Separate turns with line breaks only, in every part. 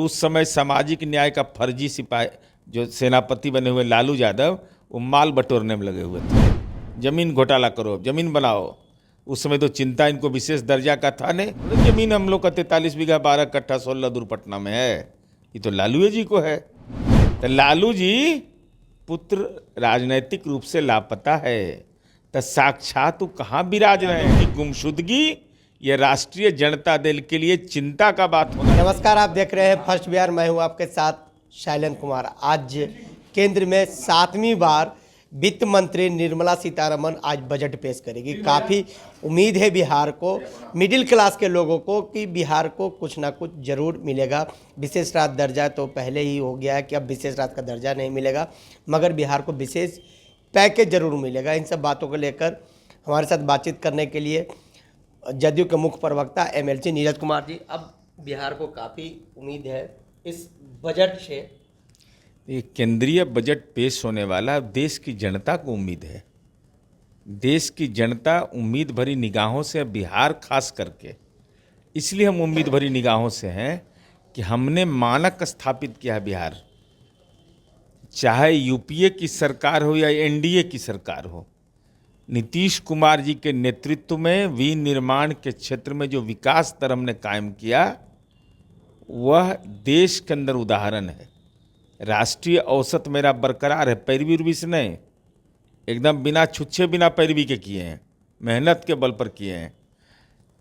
उस समय सामाजिक न्याय का फर्जी सिपाही जो सेनापति बने हुए लालू यादव, वो माल बटोरने में लगे हुए थे। जमीन घोटाला करो, जमीन बनाओ। उस समय तो चिंता इनको विशेष दर्जा का था नहीं। जमीन हम लोग का 43 बीघा 12 कट्ठा 16 दूर पटना में है, ये तो लालू जी को है। तो लालू जी पुत्र राजनैतिक रूप से लापता है, तो साक्षात वो कहाँ विराज रहे हैं? गुमशुदगी ये राष्ट्रीय जनता दल के लिए चिंता का बात होना।
नमस्कार, आप देख रहे हैं फर्स्ट बिहार। मैं हूं आपके साथ शैलेंद्र कुमार। आज केंद्र में 7वीं बार वित्त मंत्री निर्मला सीतारमण आज बजट पेश करेगी। काफ़ी उम्मीद है बिहार को, मिडिल क्लास के लोगों को, कि बिहार को कुछ ना कुछ ज़रूर मिलेगा। विशेष राज्य दर्जा तो पहले ही हो गया है कि अब विशेष राज्य का दर्जा नहीं मिलेगा, मगर बिहार को विशेष पैकेज ज़रूर मिलेगा। इन सब बातों को लेकर हमारे साथ बातचीत करने के लिए जदयू के मुख्य प्रवक्ता एमएलसी नीरज कुमार जी। अब बिहार को काफ़ी उम्मीद है इस बजट से।
ये केंद्रीय बजट पेश होने वाला, देश की जनता को उम्मीद है। देश की जनता उम्मीद भरी निगाहों से, बिहार खास करके इसलिए हम उम्मीद भरी निगाहों से हैं कि हमने मानक स्थापित किया है। बिहार चाहे यूपीए की सरकार हो या एनडीए की सरकार हो, नीतीश कुमार जी के नेतृत्व में विनिर्माण के क्षेत्र में जो विकास दर हमने कायम किया, वह देश के अंदर उदाहरण है। राष्ट्रीय औसत मेरा बरकरार है, पैरवी उर्वी से नहीं, एकदम बिना छुच्छे बिना पैरवी के किए हैं, मेहनत के बल पर किए हैं।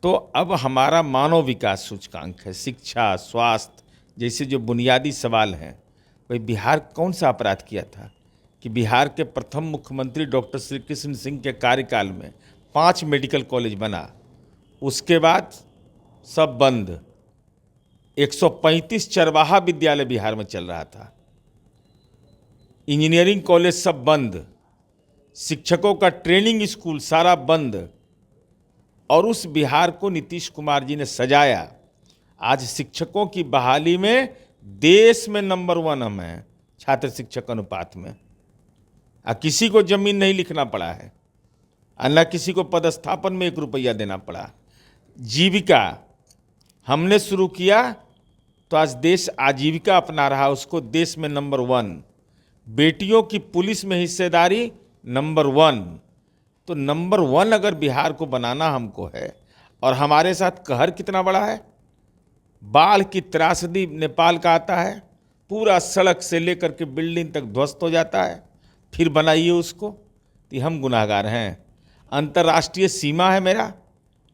तो अब हमारा मानव विकास सूचकांक है, शिक्षा, स्वास्थ्य जैसे जो बुनियादी सवाल हैं। भाई बिहार कौन सा अपराध किया था कि बिहार के प्रथम मुख्यमंत्री डॉक्टर श्री कृष्ण सिंह के कार्यकाल में 5 मेडिकल कॉलेज बना, उसके बाद सब बंद। 135 चरवाहा विद्यालय बिहार में चल रहा था, इंजीनियरिंग कॉलेज सब बंद, शिक्षकों का ट्रेनिंग स्कूल सारा बंद। और उस बिहार को नीतीश कुमार जी ने सजाया। आज शिक्षकों की बहाली में देश में नंबर 1 हम हैं, छात्र शिक्षक अनुपात में। किसी को जमीन नहीं लिखना पड़ा है, न किसी को पदस्थापन में 1 रुपया देना पड़ा। जीविका हमने शुरू किया तो आज देश आजीविका अपना रहा, उसको देश में नंबर 1। बेटियों की पुलिस में हिस्सेदारी नंबर 1। तो नंबर 1 अगर बिहार को बनाना हमको है, और हमारे साथ कहर कितना बड़ा है। बाढ़ की त्रासदी नेपाल का आता है, पूरा सड़क से लेकर के बिल्डिंग तक ध्वस्त हो जाता है, फिर बनाइए उसको। तो हम गुनाहगार हैं। अंतर्राष्ट्रीय सीमा है मेरा,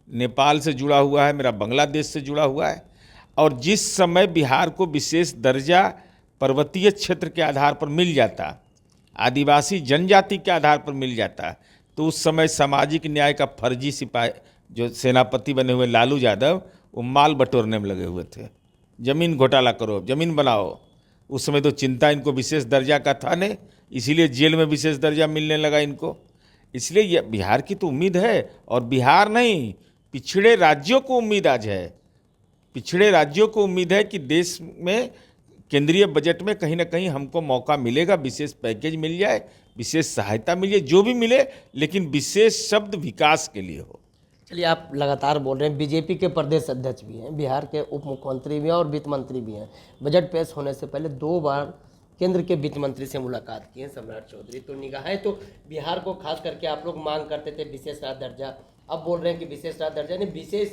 नेपाल से जुड़ा हुआ है, मेरा बांग्लादेश से जुड़ा हुआ है। और जिस समय बिहार को विशेष दर्जा पर्वतीय क्षेत्र के आधार पर मिल जाता, आदिवासी जनजाति के आधार पर मिल जाता, तो उस समय सामाजिक न्याय का फर्जी सिपाही जो सेनापति बने हुए लालू यादव, वो माल बटोरने में लगे हुए थे। जमीन घोटाला करो, जमीन बनाओ। उस समय तो चिंता इनको विशेष दर्जा का था नहीं, इसीलिए जेल में विशेष दर्जा मिलने लगा इनको। इसलिए ये बिहार की तो उम्मीद है, और बिहार नहीं, पिछड़े राज्यों को उम्मीद आज है। पिछड़े राज्यों को उम्मीद है कि देश में केंद्रीय बजट में कहीं ना कहीं हमको मौका मिलेगा, विशेष पैकेज मिल जाए, विशेष सहायता मिल जाए, जो भी मिले, लेकिन विशेष शब्द विकास के लिए हो।
चलिए, आप लगातार बोल रहे हैं, बीजेपी के प्रदेश अध्यक्ष भी हैं, बिहार के उप मुख्यमंत्री भी हैं और वित्त मंत्री भी हैं। बजट पेश होने से पहले 2 बार केंद्र के वित्त मंत्री से मुलाकात की है सम्राट चौधरी। तो निगाहें तो बिहार को खास करके आप लोग मांग करते थे विशेष राज्य दर्जा, अब बोल रहे हैं कि विशेष राज्य दर्जा नहीं, विशेष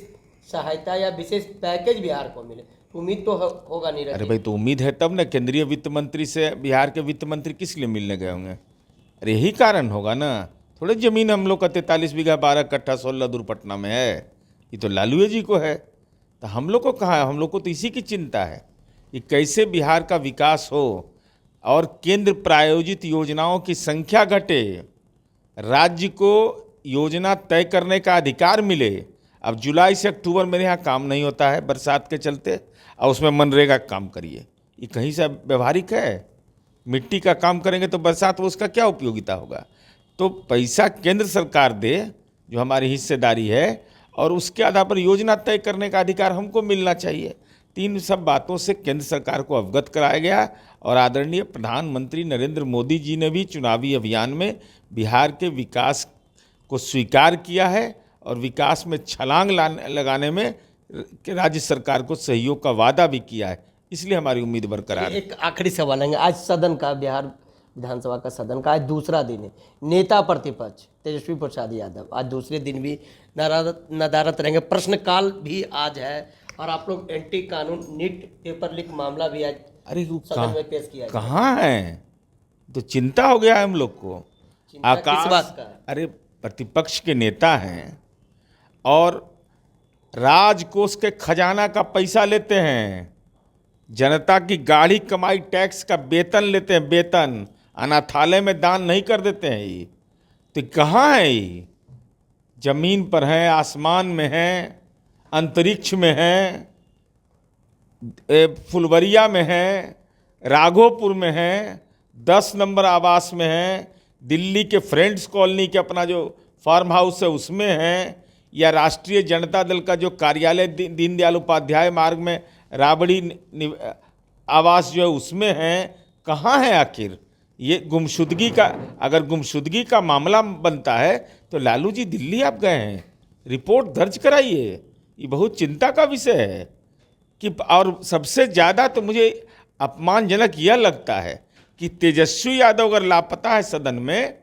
सहायता या विशेष पैकेज बिहार को मिले। उम्मीद तो होगा नहीं।
अरे भाई, तो उम्मीद है तब ना। केंद्रीय वित्त मंत्री से बिहार के वित्त मंत्री किस लिए मिलने गए होंगे? अरे यही कारण होगा ना। थोड़े जमीन हम लोग का 43 बीघा 12 कट्ठा 16 दूर पटना में है, ये तो लालू जी को है। तो हम लोग को कहाँ है? हम लोग को तो इसी की चिंता है कि कैसे बिहार का विकास हो और केंद्र प्रायोजित योजनाओं की संख्या घटे, राज्य को योजना तय करने का अधिकार मिले। अब जुलाई से अक्टूबर मेरे यहाँ काम नहीं होता है बरसात के चलते, और उसमें मनरेगा का काम करिए, ये कहीं से व्यवहारिक है? मिट्टी का काम करेंगे तो बरसात में उसका क्या उपयोगिता होगा? तो पैसा केंद्र सरकार दे, जो हमारी हिस्सेदारी है, और उसके आधार पर योजना तय करने का अधिकार हमको मिलना चाहिए। 3 सब बातों से केंद्र सरकार को अवगत कराया गया, और आदरणीय प्रधानमंत्री नरेंद्र मोदी जी ने भी चुनावी अभियान में बिहार के विकास को स्वीकार किया है, और विकास में छलांग लगाने में राज्य सरकार को सहयोग का वादा भी किया है। इसलिए हमारी उम्मीद बरकरार है।
एक आखिरी सवाल है, आज सदन का, बिहार विधानसभा का सदन का आज दूसरा दिन है। नेता प्रतिपक्ष तेजस्वी प्रसाद यादव आज दूसरे दिन भी नदारत रहेंगे। प्रश्नकाल भी आज है और आप लोग एंटी कानून नीट पेपर लीक मामला भी आज
अरे वो
सदन में पेश किया।
कहाँ है? तो चिंता हो गया है हम लोग को।
चिंता किस बात का?
अरे प्रतिपक्ष के नेता हैं और राजकोष के खजाना का पैसा लेते हैं, जनता की गाढ़ी कमाई टैक्स का वेतन लेते हैं, वेतन अनाथालय में दान नहीं कर देते हैं। ये तो कहाँ है? ये जमीन पर हैं, आसमान में हैं, अंतरिक्ष में हैं, फुलवरिया में हैं, राघोपुर में हैं, 10 नंबर आवास में हैं, दिल्ली के फ्रेंड्स कॉलोनी के अपना जो फार्म हाउस है उसमें हैं, या राष्ट्रीय जनता दल का जो कार्यालय दीनदयाल उपाध्याय मार्ग में राबड़ी आवास जो है उसमें हैं। कहाँ है आखिर? ये गुमशुदगी का, अगर गुमशुदगी का मामला बनता है तो लालू जी दिल्ली आप गए हैं, रिपोर्ट दर्ज कराइए। ये बहुत चिंता का विषय है कि, और सबसे ज़्यादा तो मुझे अपमानजनक यह लगता है कि तेजस्वी यादव अगर लापता है सदन में,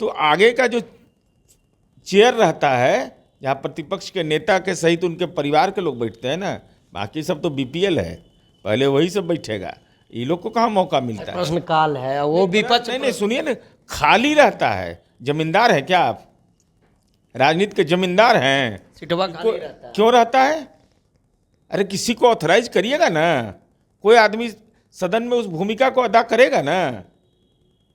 तो आगे का जो चेयर रहता है जहाँ प्रतिपक्ष के नेता के सहित उनके परिवार के लोग बैठते हैं ना, बाकी सब तो बीपीएल है, पहले वही सब बैठेगा। ये लोग को कहाँ मौका मिलता है?
प्रश्नकाल है वो विपक्ष।
नहीं सुनिए ना, खाली रहता है। जमींदार है क्या आप? राजनीति के जमींदार हैं?
सिटवा खाली रहता है।
क्यों रहता है? अरे किसी को ऑथराइज करिएगा ना, कोई आदमी सदन में उस भूमिका को अदा करेगा ना।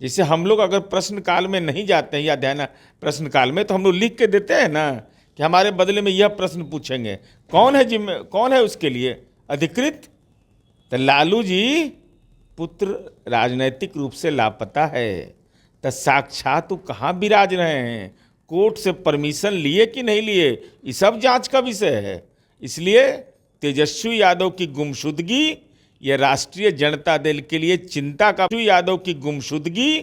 जैसे हम लोग अगर प्रश्नकाल में नहीं जाते हैं या ध्यान प्रश्नकाल में, तो हम लोग लिख के देते हैं ना कि हमारे बदले में यह प्रश्न पूछेंगे। कौन है उसके लिए अधिकृत? तो लालू जी पुत्र राजनैतिक रूप से लापता है, तो साक्षात कहाँ विराज रहे हैं? कोर्ट से परमिशन लिए कि नहीं लिए, ये सब जांच का विषय है। इसलिए तेजस्वी यादव की गुमशुदगी ये राष्ट्रीय जनता दल के लिए चिंता का, यादव की गुमशुदगी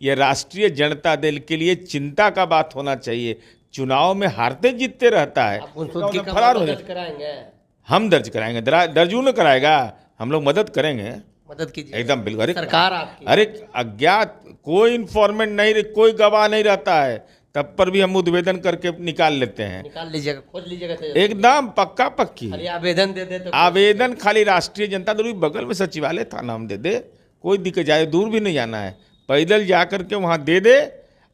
ये राष्ट्रीय जनता दल के लिए चिंता का बात होना चाहिए। चुनाव में हारते जीतते रहता है, फरार हो
कराएंगे,
हम दर्ज कराएंगे, दर्जू न कराएगा, हम लोग मदद करेंगे,
मदद कीजिए
एकदम बिल्कुल। अरे
सरकार आपकी,
अरे अज्ञात कोई इन्फॉर्मेंट नहीं, कोई गवाह नहीं रहता है, तब पर भी हम उद्वेदन करके निकाल लेते हैं।
निकाल लीजिएगा, खोज लीजिएगा,
एकदम पक्का पक्की।
अरे आवेदन दे दे तो
आवेदन खाली राष्ट्रीय जनता दल बगल में सचिवालय थाना हम दे दे, कोई दिक्कत, जाए दूर भी नहीं जाना है, पैदल जा करके वहाँ दे दे।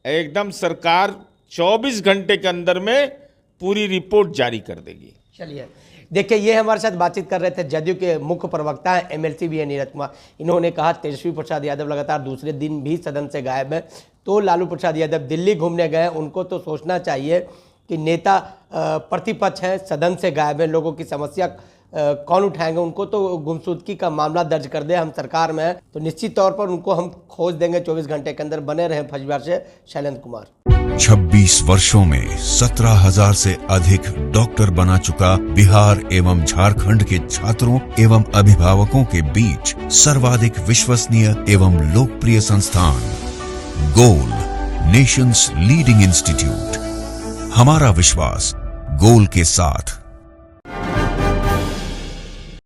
एकदम सरकार 24 घंटे के अंदर में पूरी रिपोर्ट जारी कर देगी।
चलिए देखिए, ये हमारे साथ बातचीत कर रहे थे जदयू के मुख्य प्रवक्ता हैं एमएलसी भी है नीरज कुमार। इन्होंने कहा तेजस्वी प्रसाद यादव लगातार दूसरे दिन भी सदन से गायब है, तो लालू प्रसाद यादव दिल्ली घूमने गए, उनको तो सोचना चाहिए कि नेता प्रतिपक्ष हैं, सदन से गायब है, लोगों की समस्या कौन उठाएंगे? उनको तो गुमशुदगी का मामला दर्ज कर दे, हम सरकार में हैं, तो निश्चित तौर पर उनको हम खोज देंगे 24 घंटे के अंदर। बने रहे फर्स्ट बिहार से शैलेंद्र कुमार।
26 वर्षों में 17,000 से अधिक डॉक्टर बना चुका बिहार एवं झारखंड के छात्रों एवं अभिभावकों के बीच सर्वाधिक विश्वसनीय एवं लोकप्रिय संस्थान गोल, नेशंस लीडिंग इंस्टीट्यूट। हमारा विश्वास गोल के साथ।